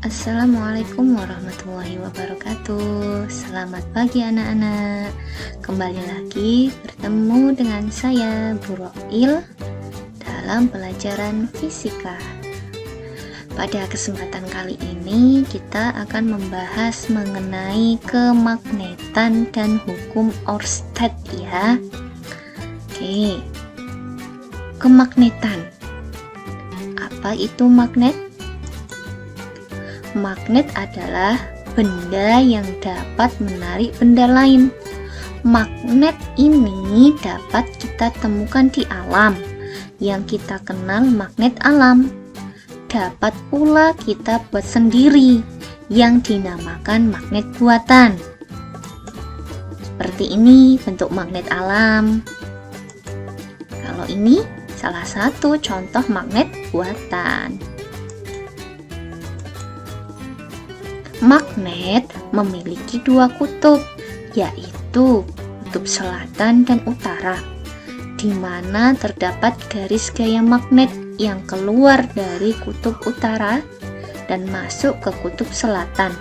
Assalamualaikum warahmatullahi wabarakatuh. Selamat pagi anak-anak. Kembali lagi bertemu dengan saya Bu Roil dalam pelajaran fisika. Pada kesempatan kali ini kita akan membahas mengenai kemagnetan dan hukum Oersted ya. Oke. Kemagnetan. Apa itu magnet? Magnet adalah benda yang dapat menarik benda lain. Magnet ini dapat kita temukan di alam, yang kita kenal magnet alam. Dapat pula kita buat sendiri, yang dinamakan magnet buatan. Seperti ini bentuk magnet alam. Kalau ini salah satu contoh magnet buatan. Magnet memiliki dua kutub, yaitu kutub selatan dan utara, di mana terdapat garis gaya magnet yang keluar dari kutub utara dan masuk ke kutub selatan.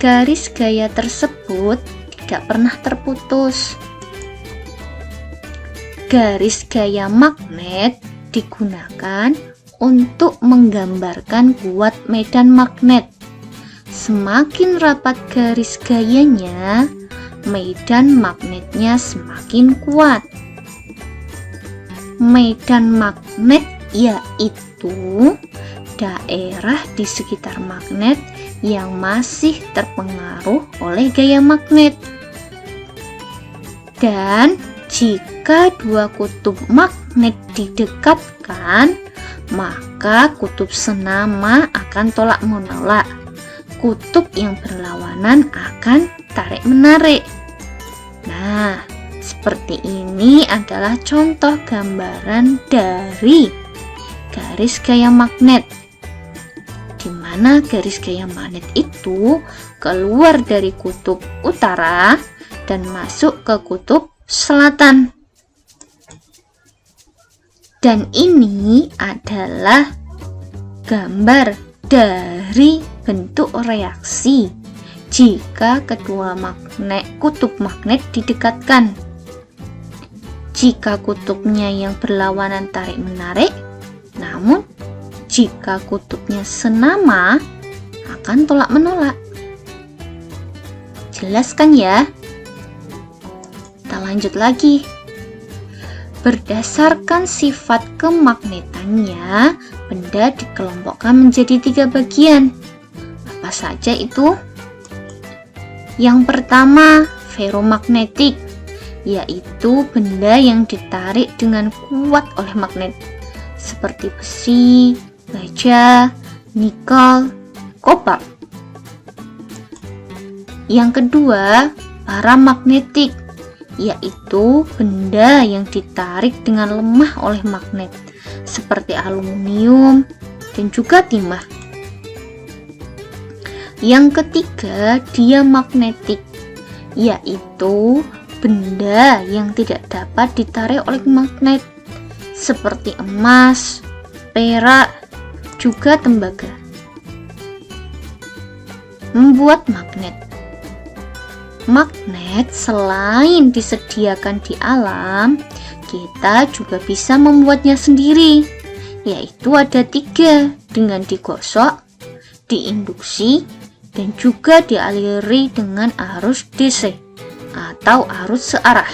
Garis gaya tersebut tidak pernah terputus. Garis gaya magnet digunakan untuk menggambarkan kuat medan magnet. Semakin rapat garis gayanya, medan magnetnya semakin kuat. Medan magnet yaitu daerah di sekitar magnet yang masih terpengaruh oleh gaya magnet. Dan jika dua kutub magnet didekatkan, maka kutub senama akan tolak menolak. Kutub yang berlawanan akan tarik-menarik. Nah, seperti ini adalah contoh gambaran dari garis gaya magnet, di mana garis gaya magnet itu keluar dari kutub utara dan masuk ke kutub selatan. Dan ini adalah gambar dari bentuk reaksi jika kedua kutub magnet didekatkan. Jika kutubnya yang berlawanan tarik-menarik, namun jika kutubnya senama akan tolak-menolak. Jelas kan ya? Kita lanjut lagi. Berdasarkan sifat kemagnetannya, benda dikelompokkan menjadi 3 bagian. Apa saja itu? Yang pertama, ferromagnetik, yaitu benda yang ditarik dengan kuat oleh magnet, seperti besi, baja, nikel, koper. Yang kedua, paramagnetik, yaitu benda yang ditarik dengan lemah oleh magnet, seperti aluminium dan juga timah. Yang ketiga, diamagnetik, yaitu benda yang tidak dapat ditarik oleh magnet, seperti emas, perak, juga tembaga. Membuat magnet. Magnet selain disediakan di alam, kita juga bisa membuatnya sendiri, yaitu ada 3, dengan digosok, diinduksi, dan juga dialiri dengan arus DC atau arus searah.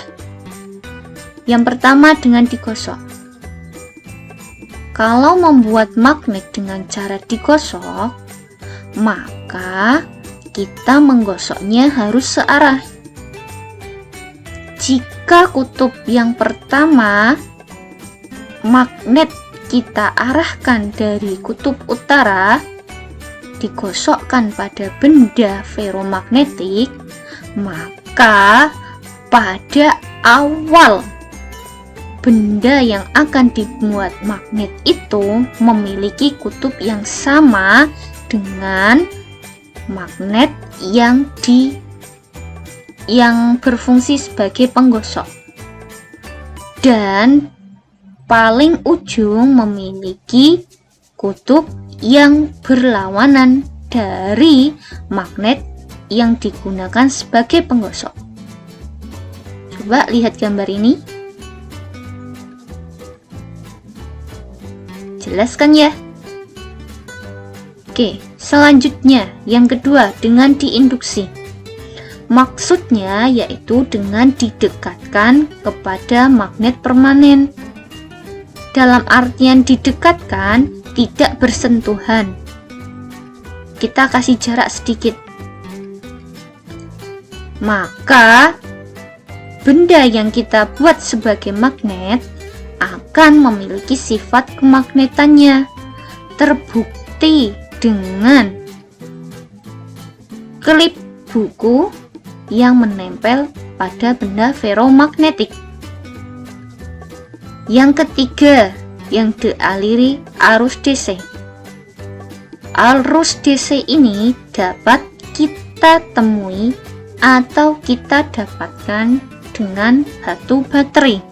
Yang pertama dengan digosok. Kalau membuat magnet dengan cara digosok, maka kita menggosoknya harus searah. Jika kutub yang pertama magnet kita arahkan dari kutub utara, digosokkan pada benda ferromagnetik, maka pada awal benda yang akan dibuat magnet itu memiliki kutub yang sama dengan magnet yang berfungsi sebagai penggosok, dan paling ujung memiliki kutub yang berlawanan dari magnet yang digunakan sebagai penggosok. Coba lihat gambar ini. Jelas kan ya? Oke, selanjutnya yang kedua dengan diinduksi. Maksudnya yaitu dengan didekatkan kepada magnet permanen. Dalam artian didekatkan, tidak bersentuhan. Kita kasih jarak sedikit. Maka benda yang kita buat sebagai magnet akan memiliki sifat kemagnetannya. Terbukti dengan klip buku yang menempel pada benda ferromagnetik. Yang ketiga, yang dialiri arus DC. Arus DC ini dapat kita temui atau kita dapatkan dengan batu baterai.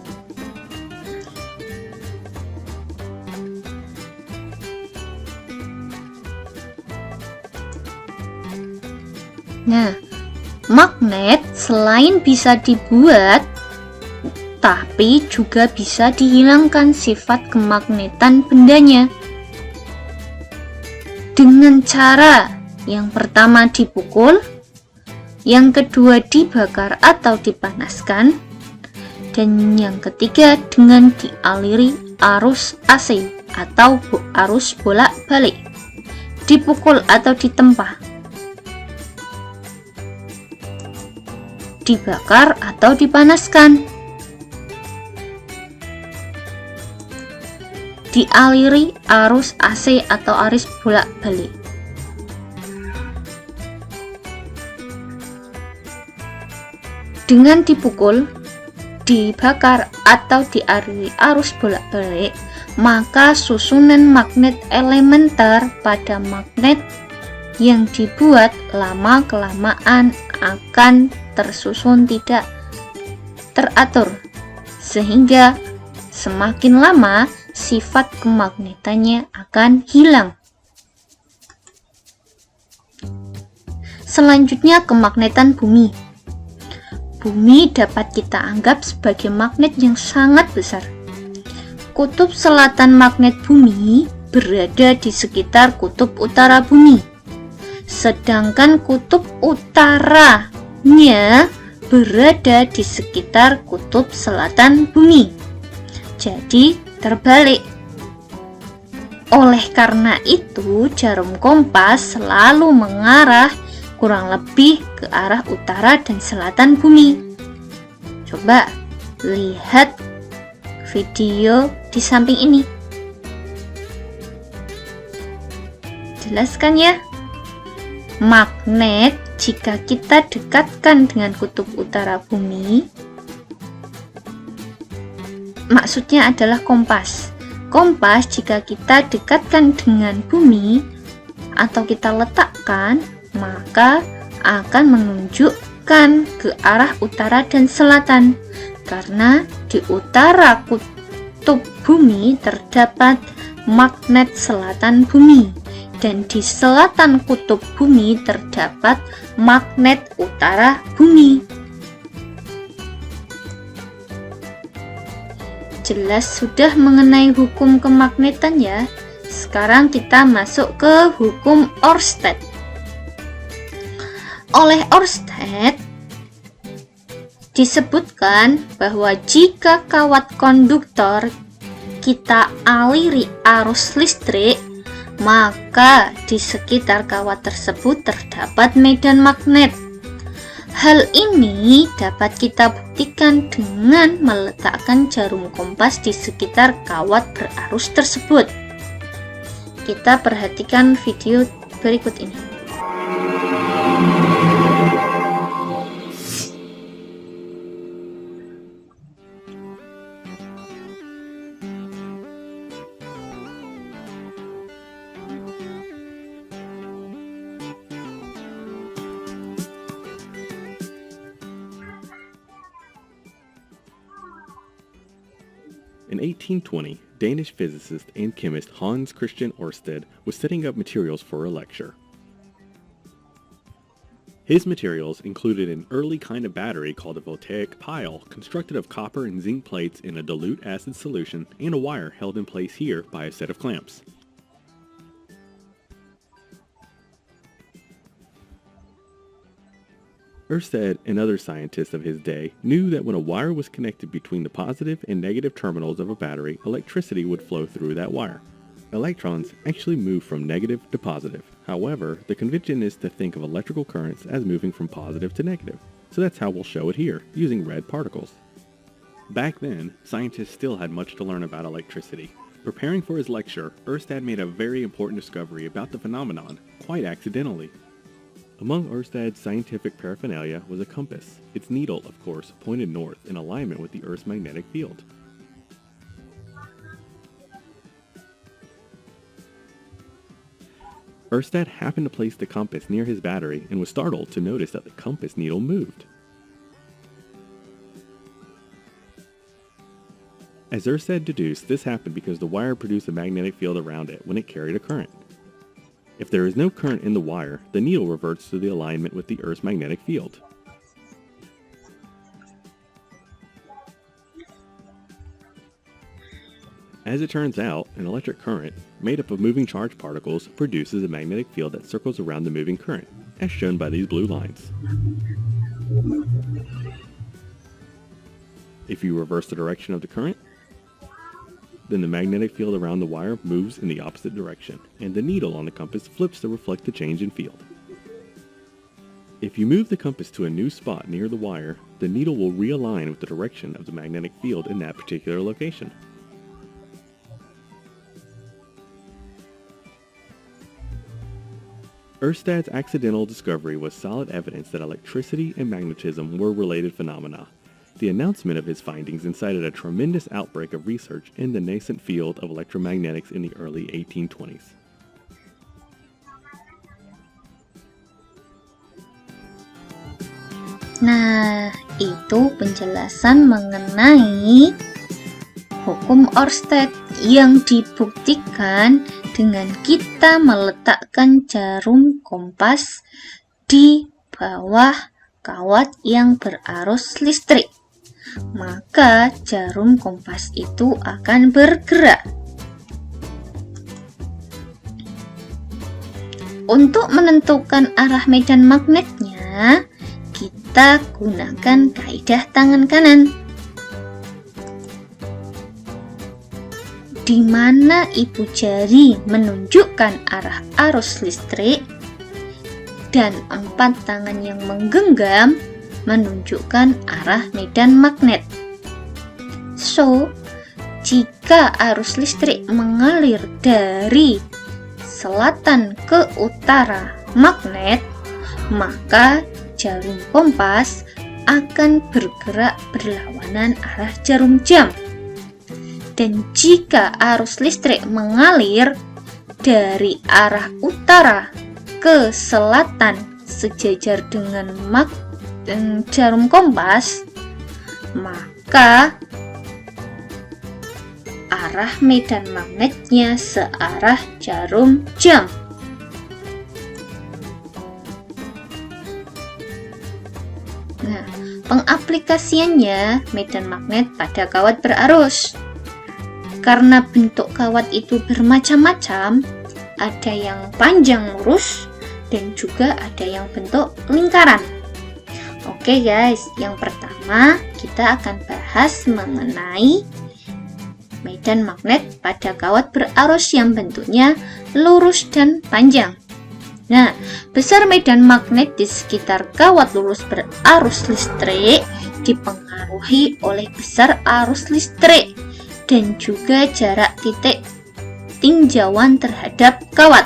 Nah, magnet selain bisa dibuat, tapi juga bisa dihilangkan sifat kemagnetan bendanya. Dengan cara yang pertama dipukul, yang kedua dibakar atau dipanaskan, dan yang ketiga dengan dialiri arus AC atau arus bolak-balik, dipukul atau ditempa, dibakar atau dipanaskan, dialiri arus AC atau arus bolak-balik. Dengan dipukul, dibakar atau dialiri arus bolak-balik, maka susunan magnet elementer pada magnet yang dibuat lama-kelamaan akan tersusun tidak teratur, sehingga semakin lama sifat kemagnetannya akan hilang. Selanjutnya, kemagnetan bumi. Bumi dapat kita anggap sebagai magnet yang sangat besar. Kutub selatan magnet bumi berada di sekitar kutub utara bumi, sedangkan kutub utaranya berada di sekitar kutub selatan bumi. Jadi terbalik. Oleh karena itu, jarum kompas selalu mengarah kurang lebih ke arah utara dan selatan bumi. Coba lihat video di samping ini. Jelaskan ya? Magnet jika kita dekatkan dengan kutub utara bumi, maksudnya adalah kompas. Kompas jika kita dekatkan dengan bumi atau kita letakkan, maka akan menunjukkan ke arah utara dan selatan, karena di utara kutub bumi terdapat magnet selatan bumi, dan di selatan kutub bumi terdapat magnet utara bumi. Jelas sudah mengenai hukum kemagnetan ya. Sekarang kita masuk ke hukum Oersted. Oleh Oersted disebutkan bahwa jika kawat konduktor kita aliri arus listrik, maka di sekitar kawat tersebut terdapat medan magnet. Hal ini dapat kita buktikan dengan meletakkan jarum kompas di sekitar kawat berarus tersebut. Kita perhatikan video berikut ini. In 1820, Danish physicist and chemist Hans Christian Ørsted was setting up materials for a lecture. His materials included an early kind of battery called a voltaic pile, constructed of copper and zinc plates in a dilute acid solution, and a wire held in place here by a set of clamps. Ørsted and other scientists of his day knew that when a wire was connected between the positive and negative terminals of a battery, electricity would flow through that wire. Electrons actually move from negative to positive. However, the convention is to think of electrical currents as moving from positive to negative, so that's how we'll show it here, using red particles. Back then, scientists still had much to learn about electricity. Preparing for his lecture, Ørsted made a very important discovery about the phenomenon, quite accidentally. Among Ørsted's scientific paraphernalia was a compass. Its needle, of course, pointed north in alignment with the Earth's magnetic field. Ørsted happened to place the compass near his battery and was startled to notice that the compass needle moved. As Ørsted deduced, this happened because the wire produced a magnetic field around it when it carried a current. If there is no current in the wire, the needle reverts to the alignment with the Earth's magnetic field. As it turns out, an electric current, made up of moving charged particles, produces a magnetic field that circles around the moving current, as shown by these blue lines. If you reverse the direction of the current, then the magnetic field around the wire moves in the opposite direction, and the needle on the compass flips to reflect the change in field. If you move the compass to a new spot near the wire, the needle will realign with the direction of the magnetic field in that particular location. Ørsted's accidental discovery was solid evidence that electricity and magnetism were related phenomena. The announcement of his findings incited a tremendous outbreak of research in the nascent field of electromagnetics in the early 1820s. Nah, itu penjelasan mengenai hukum Ørsted yang dibuktikan dengan kita meletakkan jarum kompas di bawah kawat yang berarus listrik. Maka jarum kompas itu akan bergerak. Untuk menentukan arah medan magnetnya, kita gunakan kaidah tangan kanan, di mana ibu jari menunjukkan arah arus listrik dan 4 tangan yang menggenggam menunjukkan arah medan magnet. So, jika arus listrik mengalir dari selatan ke utara magnet, maka jarum kompas akan bergerak berlawanan arah jarum jam. Dan jika arus listrik mengalir dari arah utara ke selatan sejajar dengan jarum kompas, maka arah medan magnetnya searah jarum jam. Nah, pengaplikasiannya medan magnet pada kawat berarus. Karena bentuk kawat itu bermacam-macam, ada yang panjang lurus dan juga ada yang bentuk lingkaran. Oke guys, yang pertama kita akan bahas mengenai medan magnet pada kawat berarus yang bentuknya lurus dan panjang. Nah, besar medan magnet di sekitar kawat lurus berarus listrik dipengaruhi oleh besar arus listrik dan juga jarak titik tinjauan terhadap kawat.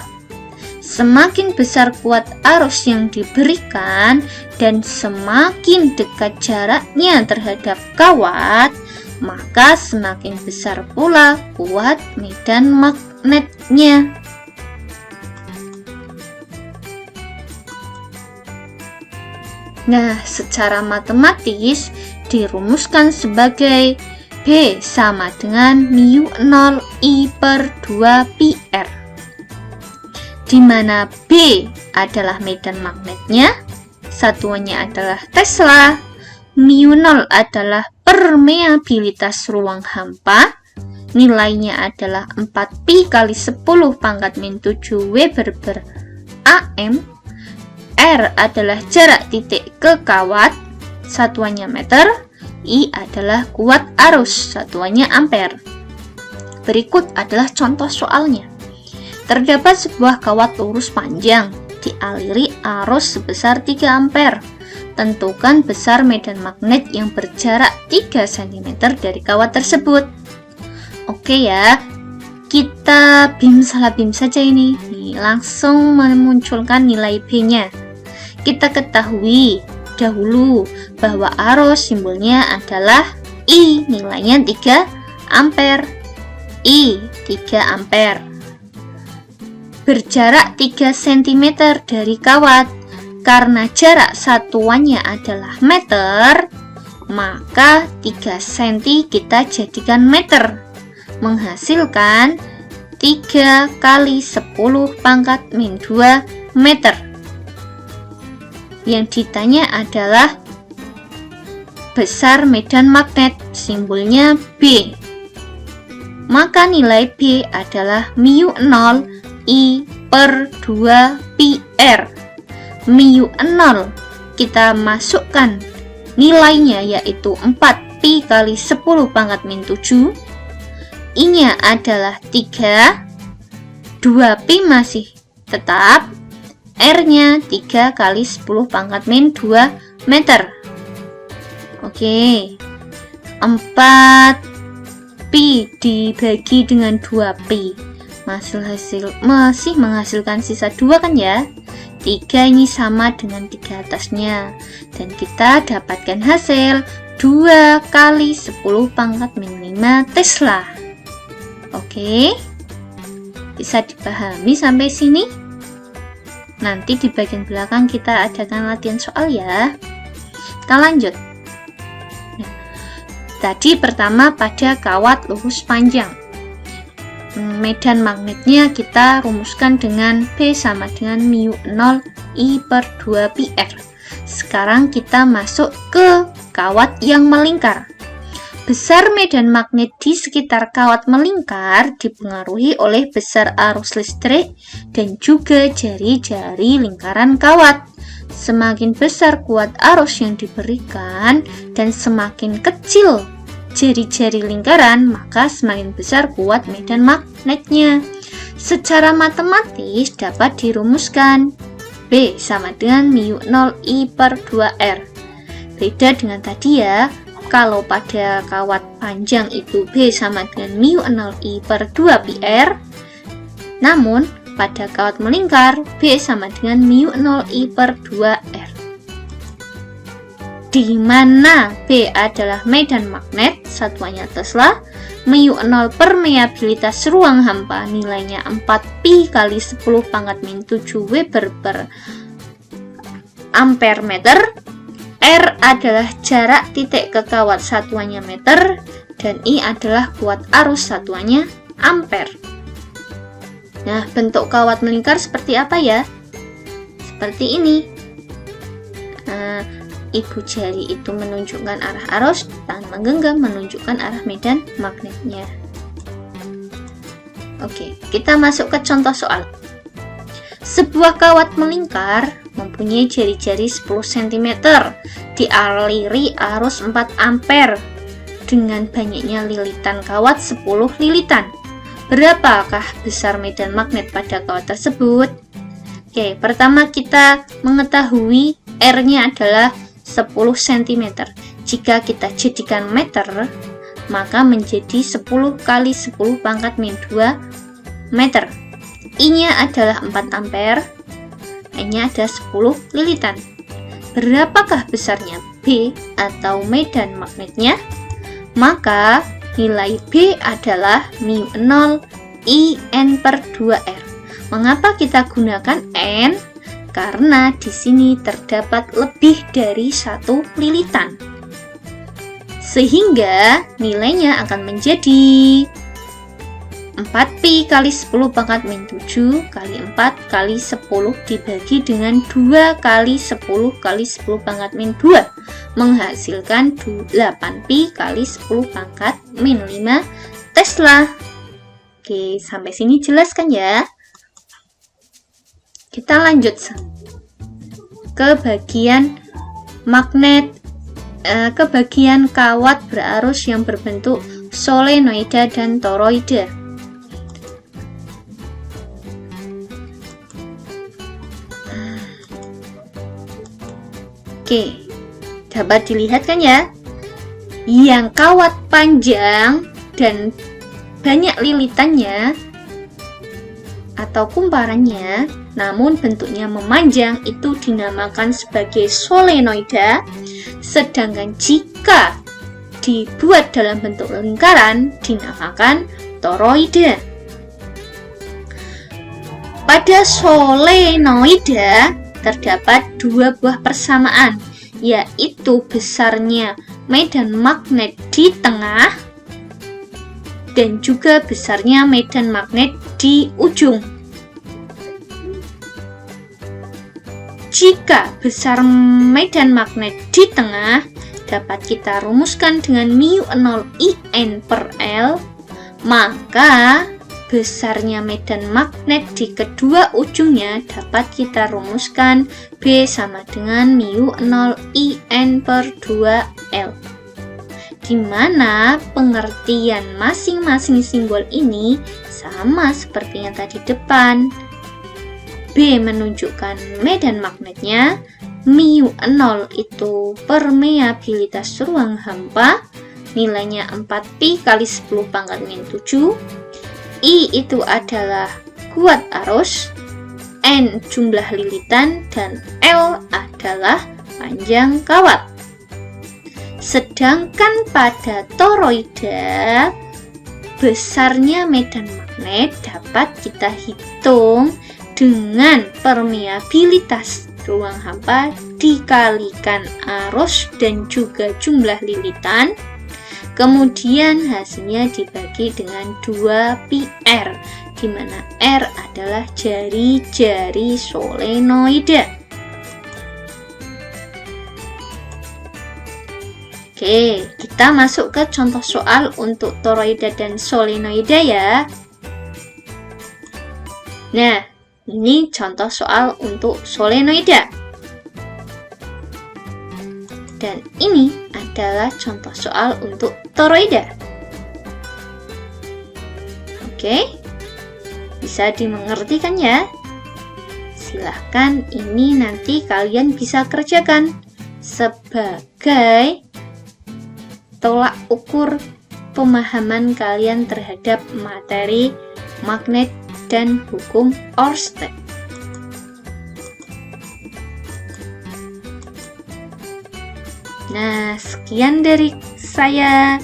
Semakin besar kuat arus yang diberikan dan semakin dekat jaraknya terhadap kawat, maka semakin besar pula kuat medan magnetnya. Nah, secara matematis dirumuskan sebagai B sama dengan mu 0 I per 2 pi R, di mana B adalah medan magnetnya, satuannya adalah Tesla, mu 0 adalah permeabilitas ruang hampa, nilainya adalah 4 pi kali 10 pangkat min 7 Weber per AM, R adalah jarak titik ke kawat, satuannya meter, I adalah kuat arus, satuannya ampere. Berikut adalah contoh soalnya. Terdapat sebuah kawat lurus panjang, dialiri arus sebesar 3 ampere. Tentukan besar medan magnet yang berjarak 3 cm dari kawat tersebut. Oke ya, kita salah BIM saja ini. Nih, langsung memunculkan nilai B-nya. Kita ketahui dahulu bahwa arus simbolnya adalah I, nilainya 3 ampere. I 3 ampere. Berjarak 3 cm dari kawat. Karena jarak satuannya adalah meter, maka 3 cm kita jadikan meter, menghasilkan 3 kali 10 pangkat min 2 meter. Yang ditanya adalah besar medan magnet, simbolnya B. Maka nilai B adalah mu 0 I per 2 pi R. Mu 0 kita masukkan nilainya yaitu 4 pi kali 10 pangkat min 7. I-nya adalah 3, 2 pi masih tetap, R-nya 3 kali 10 pangkat min 2 meter. Oke, 4 pi dibagi dengan 2 pi masih menghasilkan sisa 2 kan ya. 3 ini sama dengan 3 atasnya, dan kita dapatkan hasil 2 kali 10 pangkat min 5 Tesla. Oke, bisa dipahami sampai sini? Nanti di bagian belakang kita adakan latihan soal ya. Kita lanjut. Nah, tadi pertama pada kawat lurus panjang. Medan magnetnya kita rumuskan dengan B sama dengan mu 0 I per 2 pi R. Sekarang kita masuk ke kawat yang melingkar. Besar medan magnet di sekitar kawat melingkar dipengaruhi oleh besar arus listrik dan juga jari-jari lingkaran kawat. Semakin besar kuat arus yang diberikan dan semakin kecil jari-jari lingkaran, maka semakin besar kuat medan magnetnya. Secara matematis dapat dirumuskan B sama dengan mu 0 I per 2R. Beda dengan tadi ya. Kalau pada kawat panjang itu B sama dengan mu 0 I per 2 pi R, namun pada kawat melingkar B sama dengan mu 0 I per 2 R. Di mana B adalah medan magnet, satuannya Tesla, mu 0 permeabilitas ruang hampa, nilainya 4 pi kali 10 pangkat min 7 Weber per ampere meter. R adalah jarak titik ke kawat, satuannya meter, dan I adalah kuat arus, satuannya ampere. Nah, bentuk kawat melingkar seperti apa ya? Seperti ini. Ibu jari itu menunjukkan arah arus, tangan menggenggam menunjukkan arah medan magnetnya. Oke, kita masuk ke contoh soal. Sebuah kawat melingkar mempunyai jari-jari 10 cm, dialiri arus 4 ampere. Dengan banyaknya lilitan kawat 10 lilitan. Berapakah besar medan magnet pada kawat tersebut? Oke, pertama kita mengetahui R-nya adalah 10 cm. Jika kita jadikan meter, maka menjadi 10 kali 10 pangkat min 2 meter. I-nya adalah 4 ampere, N-nya ada 10 lilitan. Berapakah besarnya B atau medan magnetnya? Maka nilai B adalah mu 0 I N per 2R. Mengapa kita gunakan N? Karena di sini terdapat lebih dari 1 lilitan. sehingga nilainya akan menjadi 4pi kali 10 pangkat min 7 kali 4 kali 10 dibagi dengan 2 kali 10 kali 10 pangkat min 2 menghasilkan 8pi kali 10 pangkat min 5 Tesla. Oke, sampai sini jelas kan ya? Kita lanjut ke bagian magnet, ke bagian kawat berarus yang berbentuk solenoida dan toroida. Oke, dapat dilihat kan ya? Yang kawat panjang dan banyak lilitannya atau kumparannya, namun bentuknya memanjang, itu dinamakan sebagai solenoida. Sedangkan jika dibuat dalam bentuk lingkaran, dinamakan toroida. Pada solenoida terdapat dua buah persamaan, yaitu besarnya medan magnet di tengah dan juga besarnya medan magnet di ujung. Jika besar medan magnet di tengah dapat kita rumuskan dengan μ0 IN per L, maka besarnya medan magnet di kedua ujungnya dapat kita rumuskan B sama dengan μ0 IN per 2L, di mana pengertian masing-masing simbol ini sama seperti yang tadi depan. B menunjukkan medan magnetnya, μ0 itu permeabilitas ruang hampa, nilainya 4pi kali 10 pangkat min 7, I itu adalah kuat arus, N jumlah lilitan, dan L adalah panjang kawat. Sedangkan pada toroida, besarnya medan magnet dapat kita hitung dengan permeabilitas ruang hampa dikalikan arus dan juga jumlah lilitan. Kemudian hasilnya dibagi dengan 2πr, di mana R adalah jari-jari solenoida. Oke, kita masuk ke contoh soal untuk toroida dan solenoida ya. Nah, ini contoh soal untuk solenoida. Dan ini adalah contoh soal untuk toroida. Oke, bisa dimengerti kan ya? Silahkan ini nanti kalian bisa kerjakan sebagai tolak ukur pemahaman kalian terhadap materi magnet dan hukum Ørsted. Nah, sekian dari saya.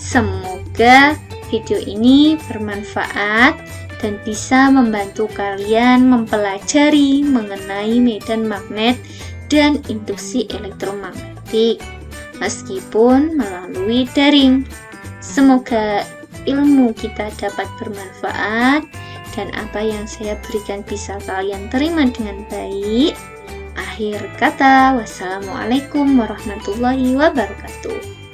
Semoga video ini bermanfaat dan bisa membantu kalian mempelajari mengenai medan magnet dan induksi elektromagnetik meskipun melalui daring. Semoga ilmu kita dapat bermanfaat dan apa yang saya berikan bisa kalian terima dengan baik. Akhir kata, wassalamualaikum warahmatullahi wabarakatuh.